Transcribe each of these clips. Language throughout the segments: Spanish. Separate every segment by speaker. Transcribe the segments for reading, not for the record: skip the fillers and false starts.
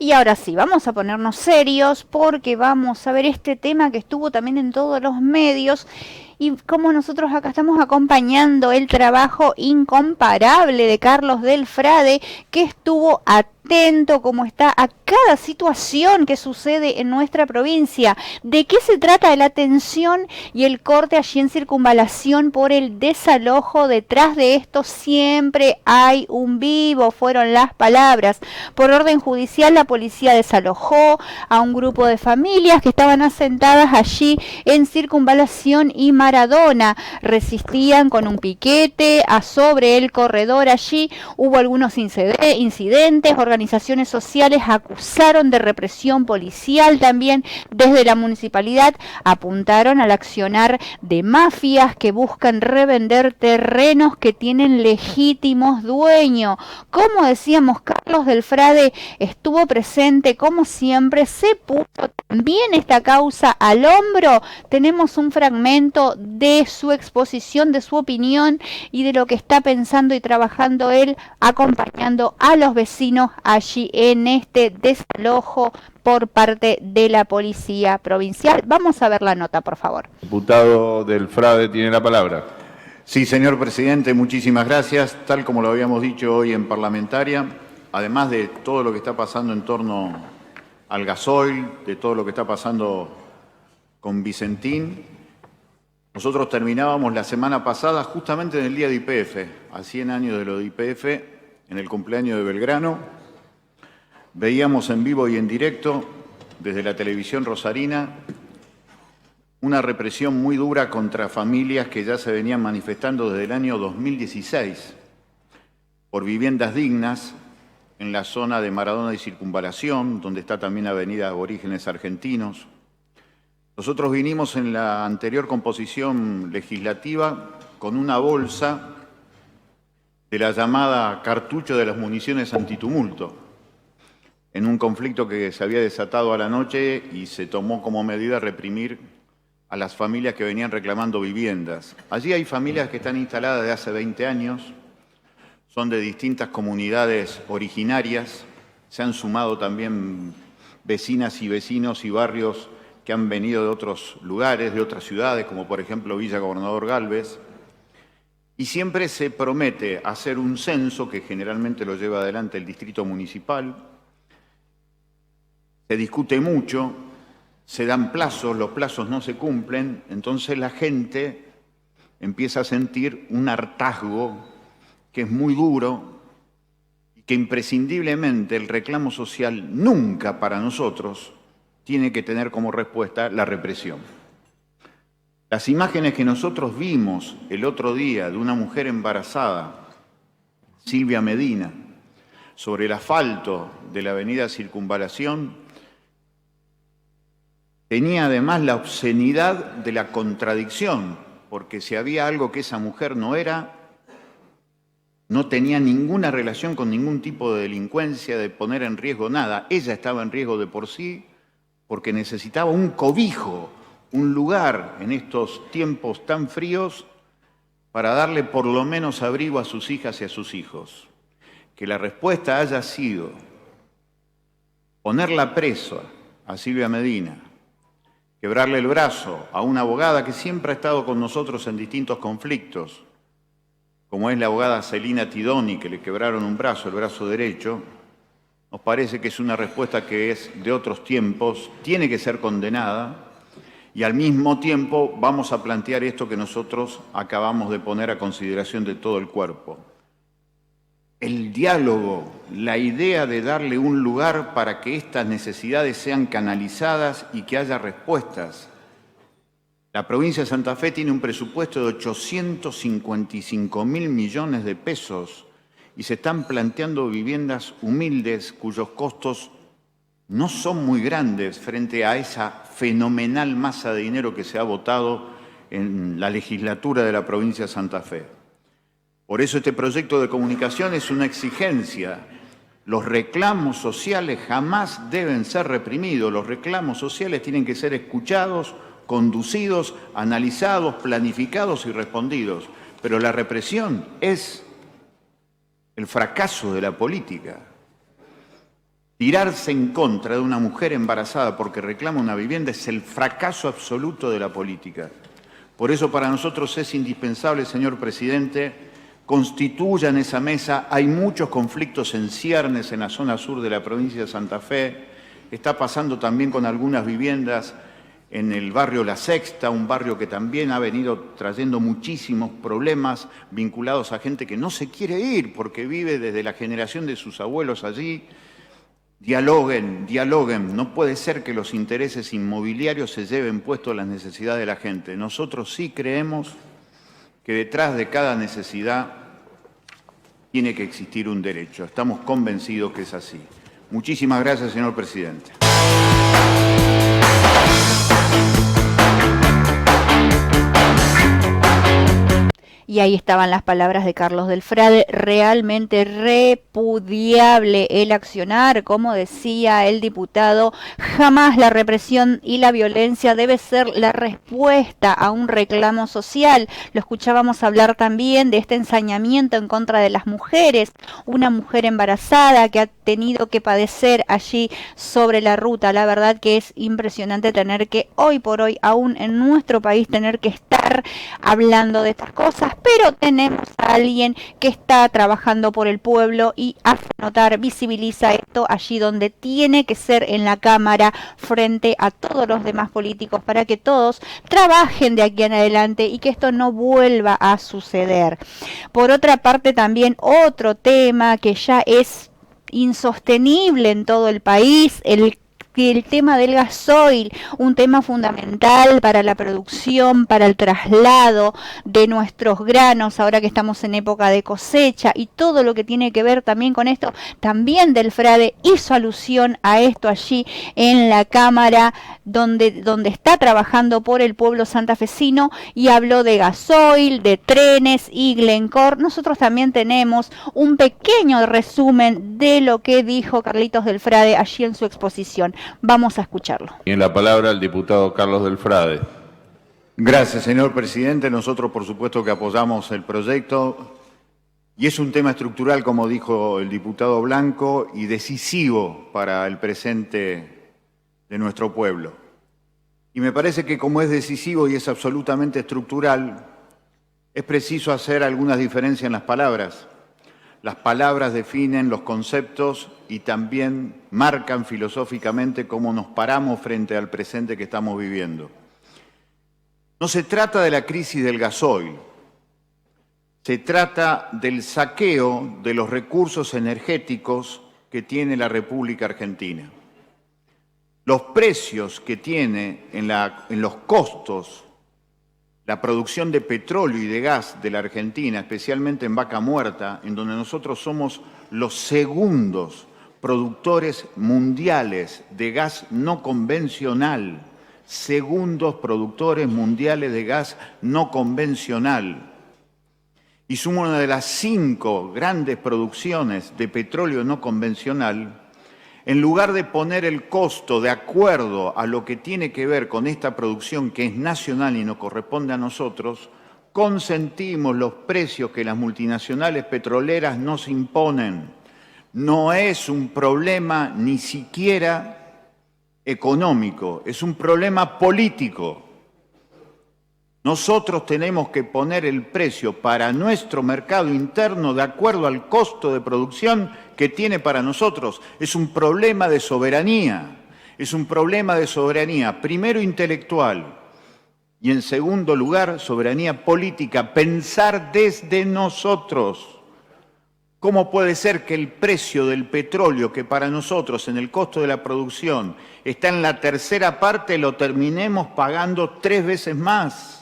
Speaker 1: Y ahora sí, vamos a ponernos serios porque vamos a ver este tema que estuvo también en todos los medios y como nosotros acá estamos acompañando el trabajo incomparable de Carlos del Frade, que estuvo atento como está a cada situación que sucede en nuestra provincia. ¿De qué se trata la atención y el corte allí en Circunvalación por el desalojo? Detrás de esto siempre hay un vivo, fueron las palabras. Por orden judicial, la policía desalojó a un grupo de familias que estaban asentadas allí en Circunvalación y Maradona. Resistían con un piquete sobre el corredor allí. Hubo algunos incidentes. Organizaciones sociales acusaron de represión policial también. Desde la municipalidad apuntaron al accionar de mafias que buscan revender terrenos que tienen legítimos dueños. Como decíamos, Carlos del Frade estuvo presente, como siempre, se puso también esta causa al hombro. Tenemos un fragmento de su exposición, de su opinión y de lo que está pensando y trabajando él, acompañando a los vecinos allí en este desalojo por parte de la Policía Provincial. Vamos a ver la nota, por favor.
Speaker 2: Diputado del Frade tiene la palabra.
Speaker 3: Sí, señor presidente, muchísimas gracias. Tal como lo habíamos dicho hoy en parlamentaria, además de todo lo que está pasando en torno al gasoil, de todo lo que está pasando con Vicentín, nosotros terminábamos la semana pasada, justamente en el día de YPF, a 100 años de lo de YPF, en el cumpleaños de Belgrano, veíamos en vivo y en directo, desde la televisión rosarina, una represión muy dura contra familias que ya se venían manifestando desde el año 2016 por viviendas dignas en la zona de Maradona y Circunvalación, donde está también Avenida Aborígenes Argentinos. Nosotros vinimos en la anterior composición legislativa con una bolsa de la llamada cartucho de las municiones antitumulto, en un conflicto que se había desatado a la noche y se tomó como medida reprimir a las familias que venían reclamando viviendas. Allí hay familias que están instaladas desde hace 20 años, son de distintas comunidades originarias, se han sumado también vecinas y vecinos y barrios que han venido de otros lugares, de otras ciudades, como por ejemplo Villa Gobernador Galvez, y siempre se promete hacer un censo que generalmente lo lleva adelante el distrito municipal. Se discute mucho, se dan plazos, los plazos no se cumplen, entonces la gente empieza a sentir un hartazgo que es muy duro y que imprescindiblemente el reclamo social nunca para nosotros tiene que tener como respuesta la represión. Las imágenes que nosotros vimos el otro día de una mujer embarazada, Silvia Medina, sobre el asfalto de la avenida Circunvalación, tenía además la obscenidad de la contradicción, porque si había algo que esa mujer no era, no tenía ninguna relación con ningún tipo de delincuencia, de poner en riesgo nada. Ella estaba en riesgo de por sí porque necesitaba un cobijo, un lugar en estos tiempos tan fríos para darle por lo menos abrigo a sus hijas y a sus hijos. Que la respuesta haya sido ponerla presa a Silvia Medina, quebrarle el brazo a una abogada que siempre ha estado con nosotros en distintos conflictos, como es la abogada Celina Tidoni, que le quebraron un brazo, el brazo derecho, nos parece que es una respuesta que es de otros tiempos, tiene que ser condenada, y al mismo tiempo vamos a plantear esto que nosotros acabamos de poner a consideración de todo el cuerpo. El diálogo, la idea de darle un lugar para que estas necesidades sean canalizadas y que haya respuestas. La provincia de Santa Fe tiene un presupuesto de 855.000 millones de pesos y se están planteando viviendas humildes cuyos costos no son muy grandes frente a esa fenomenal masa de dinero que se ha votado en la legislatura de la provincia de Santa Fe. Por eso este proyecto de comunicación es una exigencia. Los reclamos sociales jamás deben ser reprimidos. Los reclamos sociales tienen que ser escuchados, conducidos, analizados, planificados y respondidos. Pero la represión es el fracaso de la política. tirarse en contra de una mujer embarazada porque reclama una vivienda es el fracaso absoluto de la política. Por eso para nosotros es indispensable, señor presidente, constituyan esa mesa. Hay muchos conflictos en ciernes en la zona sur de la provincia de Santa Fe. Está pasando también con algunas viviendas en el barrio La Sexta, un barrio que también ha venido trayendo muchísimos problemas vinculados a gente que no se quiere ir porque vive desde la generación de sus abuelos allí. Dialoguen, dialoguen. No puede ser que los intereses inmobiliarios se lleven puestos las necesidades de la gente. Nosotros sí creemos que detrás de cada necesidad tiene que existir un derecho. Estamos convencidos que es así. Muchísimas gracias, señor presidente.
Speaker 1: Y ahí estaban las palabras de Carlos del Frade, realmente repudiable el accionar, como decía el diputado, jamás la represión y la violencia debe ser la respuesta a un reclamo social. Lo escuchábamos hablar también de este ensañamiento en contra de las mujeres, una mujer embarazada que ha tenido que padecer allí sobre la ruta. La verdad que es impresionante tener que hoy por hoy, aún en nuestro país, tener que estar hablando de estas cosas. Pero tenemos a alguien que está trabajando por el pueblo y hace notar, visibiliza esto allí donde tiene que ser, en la Cámara, frente a todos los demás políticos, para que todos trabajen de aquí en adelante y que esto no vuelva a suceder. Por otra parte, también otro tema que ya es insostenible en todo el país, el tema del gasoil, un tema fundamental para la producción, para el traslado de nuestros granos, ahora que estamos en época de cosecha, y todo lo que tiene que ver también con esto. También del Frade hizo alusión a esto allí en la Cámara, donde está trabajando por el pueblo santafesino, y habló de gasoil, de trenes y Glencore. Nosotros también tenemos un pequeño resumen de lo que dijo Carlitos del Frade allí en su exposición. Vamos a escucharlo.
Speaker 2: Tiene la palabra el diputado Carlos del Frade.
Speaker 3: Gracias, señor presidente. Nosotros, por supuesto, que apoyamos el proyecto. Y es un tema estructural, como dijo el diputado Blanco, y decisivo para el presente de nuestro pueblo. Y me parece que como es decisivo y es absolutamente estructural, es preciso hacer algunas diferencias en las palabras. Las palabras definen los conceptos y también marcan filosóficamente cómo nos paramos frente al presente que estamos viviendo. No se trata de la crisis del gasoil, se trata del saqueo de los recursos energéticos que tiene la República Argentina. Los precios que tiene en los costos la producción de petróleo y de gas de la Argentina, especialmente en Vaca Muerta, en donde nosotros somos los segundos productores mundiales de gas no convencional, segundos productores mundiales de gas no convencional, y somos una de las 5 grandes producciones de petróleo no convencional. En lugar de poner el costo de acuerdo a lo que tiene que ver con esta producción que es nacional y nos corresponde a nosotros, consentimos los precios que las multinacionales petroleras nos imponen. No es un problema ni siquiera económico, es un problema político. Nosotros tenemos que poner el precio para nuestro mercado interno de acuerdo al costo de producción que tiene para nosotros. Es un problema de soberanía, es un problema de soberanía, primero intelectual y en segundo lugar soberanía política, pensar desde nosotros. ¿Cómo puede ser que el precio del petróleo, que para nosotros en el costo de la producción está en la tercera parte, lo terminemos pagando 3 veces más?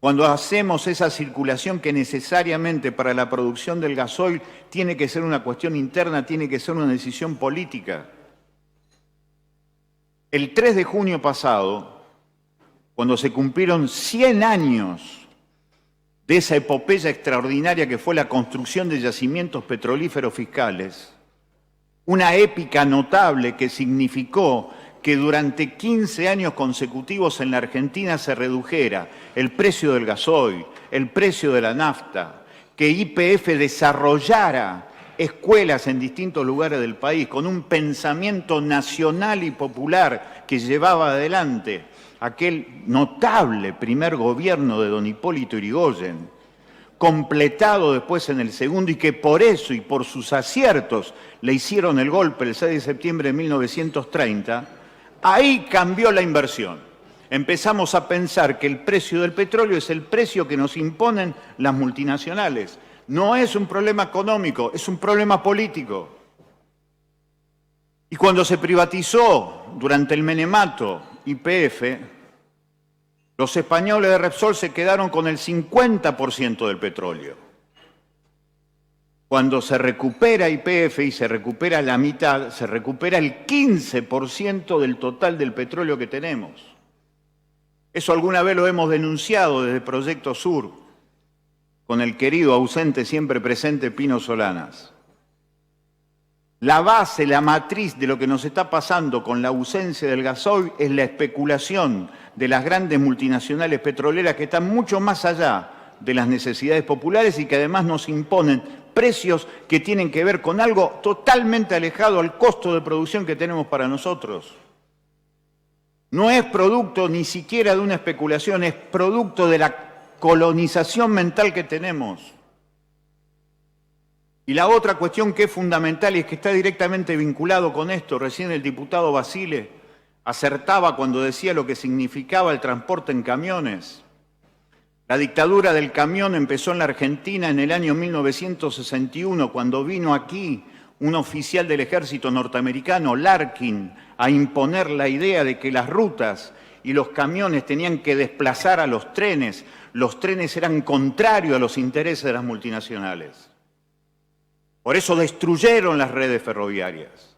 Speaker 3: Cuando hacemos esa circulación que necesariamente para la producción del gasoil tiene que ser una cuestión interna, tiene que ser una decisión política. El 3 de junio pasado, cuando se cumplieron 100 años de esa epopeya extraordinaria que fue la construcción de yacimientos petrolíferos fiscales, una épica notable que significó que durante 15 años consecutivos en la Argentina se redujera el precio del gasoil, el precio de la nafta, que YPF desarrollara escuelas en distintos lugares del país, con un pensamiento nacional y popular que llevaba adelante aquel notable primer gobierno de don Hipólito Yrigoyen, completado después en el segundo, y que por eso y por sus aciertos le hicieron el golpe el 6 de septiembre de 1930, ahí cambió la inversión. Empezamos a pensar que el precio del petróleo es el precio que nos imponen las multinacionales. No es un problema económico, es un problema político. Y cuando se privatizó durante el menemato YPF, los españoles de Repsol se quedaron con el 50% del petróleo. Cuando se recupera YPF y se recupera la mitad, se recupera el 15% del total del petróleo que tenemos. Eso alguna vez lo hemos denunciado desde Proyecto Sur, con el querido ausente siempre presente Pino Solanas. La base, la matriz de lo que nos está pasando con la ausencia del gasoil es la especulación de las grandes multinacionales petroleras que están mucho más allá de las necesidades populares y que además nos imponen precios que tienen que ver con algo totalmente alejado al costo de producción que tenemos para nosotros. No es producto ni siquiera de una especulación, es producto de la colonización mental que tenemos. Y la otra cuestión que es fundamental y es que está directamente vinculado con esto, recién el diputado Basile acertaba cuando decía lo que significaba el transporte en camiones. La dictadura del camión empezó en la Argentina en el año 1961, cuando vino aquí un oficial del ejército norteamericano, Larkin, a imponer la idea de que las rutas y los camiones tenían que desplazar a los trenes. Los trenes eran contrarios a los intereses de las multinacionales. Por eso destruyeron las redes ferroviarias.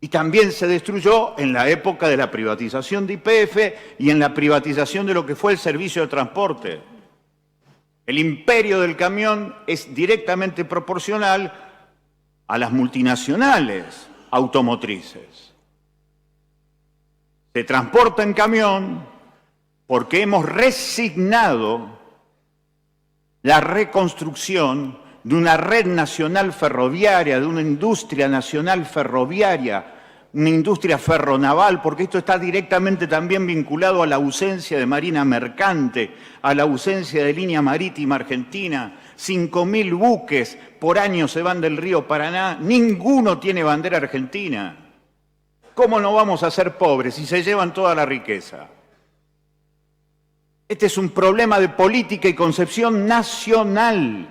Speaker 3: Y también se destruyó en la época de la privatización de YPF y en la privatización de lo que fue el servicio de transporte. El imperio del camión es directamente proporcional a las multinacionales automotrices. Se transporta en camión porque hemos resignado la reconstrucción de una red nacional ferroviaria, de una industria nacional ferroviaria, una industria ferronaval, porque esto está directamente también vinculado a la ausencia de marina mercante, a la ausencia de línea marítima argentina. 5.000 buques por año se van del río Paraná, ninguno tiene bandera argentina. ¿Cómo no vamos a ser pobres si se llevan toda la riqueza? Este es un problema de política y concepción nacional.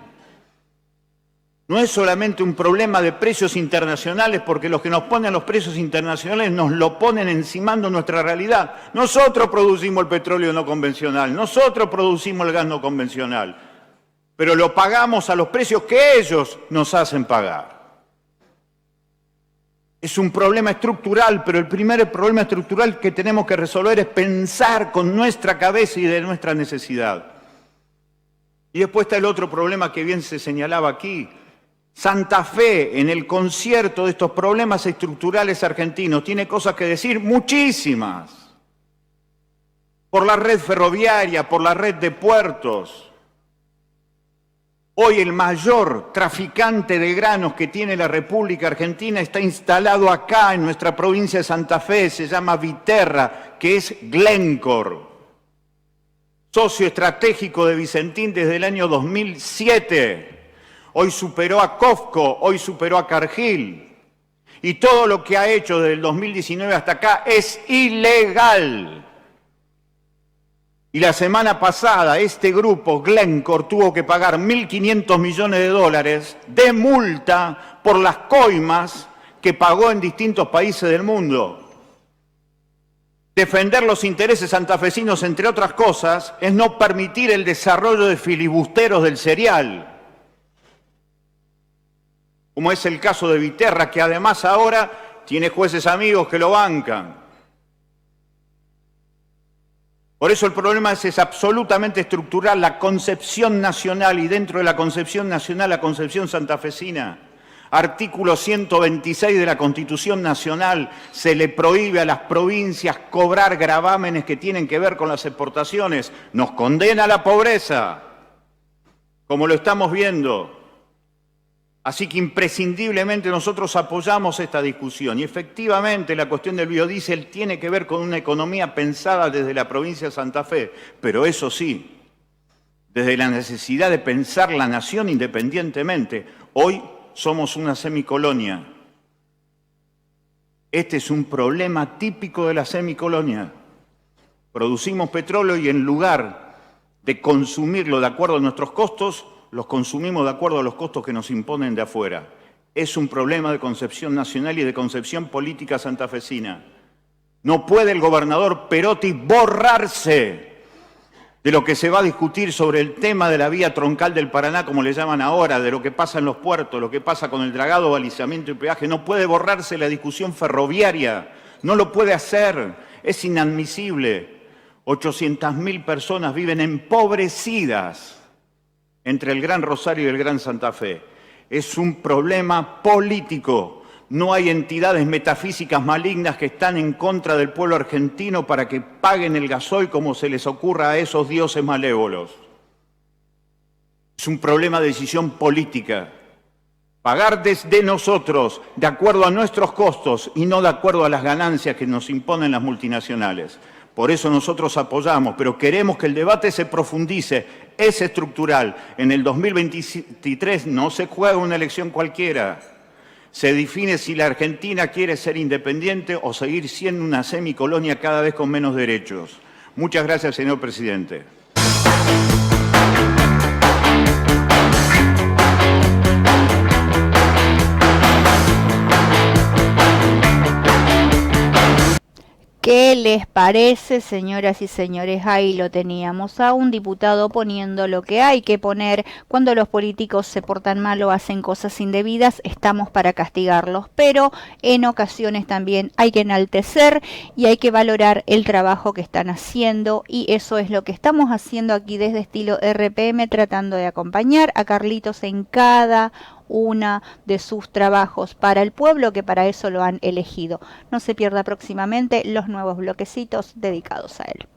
Speaker 3: No es solamente un problema de precios internacionales, porque los que nos ponen los precios internacionales nos lo ponen encimando nuestra realidad. Nosotros producimos el petróleo no convencional, nosotros producimos el gas no convencional, pero lo pagamos a los precios que ellos nos hacen pagar. Es un problema estructural, pero el primer problema estructural que tenemos que resolver es pensar con nuestra cabeza y de nuestra necesidad. Y después está el otro problema que bien se señalaba aquí. Santa Fe, en el concierto de estos problemas estructurales argentinos, tiene cosas que decir, muchísimas. Por la red ferroviaria, por la red de puertos. Hoy el mayor traficante de granos que tiene la República Argentina está instalado acá en nuestra provincia de Santa Fe, se llama Viterra, que es Glencore, socio estratégico de Vicentín desde el año 2007. Hoy superó a COFCO, hoy superó a Cargill. Y todo lo que ha hecho desde el 2019 hasta acá es ilegal. Y la semana pasada este grupo, Glencore, tuvo que pagar 1.500 millones de dólares de multa por las coimas que pagó en distintos países del mundo. Defender los intereses santafesinos, entre otras cosas, es no permitir el desarrollo de filibusteros del cereal, como es el caso de Viterra, que además ahora tiene jueces amigos que lo bancan. Por eso el problema es absolutamente estructural, la concepción nacional, y dentro de la concepción nacional, la concepción santafesina. Artículo 126 de la Constitución Nacional, se le prohíbe a las provincias cobrar gravámenes que tienen que ver con las exportaciones. Nos condena a la pobreza, como lo estamos viendo. Así que imprescindiblemente nosotros apoyamos esta discusión y efectivamente la cuestión del biodiesel tiene que ver con una economía pensada desde la provincia de Santa Fe, pero eso sí, desde la necesidad de pensar la nación independientemente. Hoy somos una semicolonia. Este es un problema típico de la semicolonia. Producimos petróleo y en lugar de consumirlo de acuerdo a nuestros costos, los consumimos de acuerdo a los costos que nos imponen de afuera. Es un problema de concepción nacional y de concepción política santafesina. No puede el gobernador Perotti borrarse de lo que se va a discutir sobre el tema de la vía troncal del Paraná, como le llaman ahora, de lo que pasa en los puertos, lo que pasa con el dragado, balizamiento y peaje. No puede borrarse la discusión ferroviaria, no lo puede hacer, es inadmisible. 800.000 personas viven empobrecidas entre el Gran Rosario y el Gran Santa Fe. Es un problema político. No hay entidades metafísicas malignas que están en contra del pueblo argentino para que paguen el gasoil como se les ocurra a esos dioses malévolos. Es un problema de decisión política. Pagar desde nosotros, de acuerdo a nuestros costos y no de acuerdo a las ganancias que nos imponen las multinacionales. Por eso nosotros apoyamos, pero queremos que el debate se profundice, es estructural. En el 2023 no se juega una elección cualquiera. Se define si la Argentina quiere ser independiente o seguir siendo una semicolonia cada vez con menos derechos. Muchas gracias, señor presidente.
Speaker 1: ¿Qué les parece, señoras y señores? Ahí lo teníamos, a un diputado poniendo lo que hay que poner. Cuando los políticos se portan mal o hacen cosas indebidas, estamos para castigarlos, pero en ocasiones también hay que enaltecer y hay que valorar el trabajo que están haciendo, y eso es lo que estamos haciendo aquí desde Estilo RPM, tratando de acompañar a Carlitos en cada una de sus trabajos para el pueblo, que para eso lo han elegido. No se pierda próximamente los nuevos bloquecitos dedicados a él.